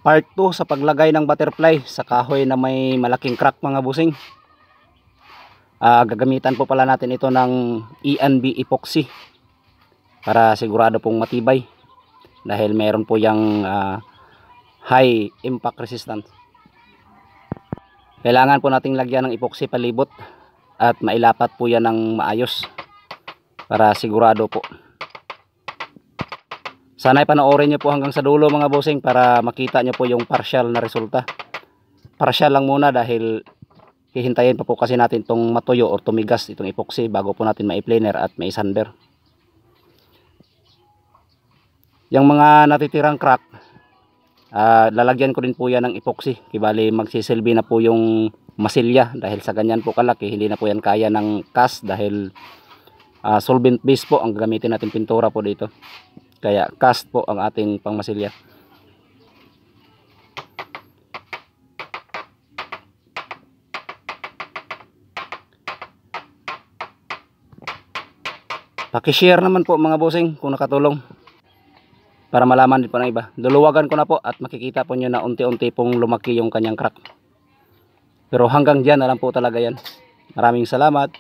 Part 2 sa paglagay ng butterfly sa kahoy na may malaking crack mga busing. Gagamitan po pala natin ito ng E&B epoxy para sigurado pong matibay dahil meron po yung high impact resistance. Kailangan po nating lagyan ng epoxy palibot at mailapat po yan ng maayos para sigurado po. Sana'y panoorin nyo po hanggang sa dulo mga bossing para makita nyo po yung partial na resulta. Partial lang muna dahil hihintayin pa po kasi natin itong matuyo o tumigas itong epoxy bago po natin ma-planer at ma-sander. Yung mga natitirang crack, lalagyan ko din po yan ng epoxy. Kibali magsisilbi na po yung masilya dahil sa ganyan po kalaki hindi na po yan kaya ng cast dahil solvent base po ang gagamitin natin pintura po dito. Kaya cast po ang ating pangmasilya. Paki-share naman po mga bossing kung nakatulong para malaman din po ng iba. Luluwagan ko na po at makikita po nyo na unti-unti pong lumaki yung kanyang crack. Pero hanggang dyan na lang po talaga yan. Maraming salamat.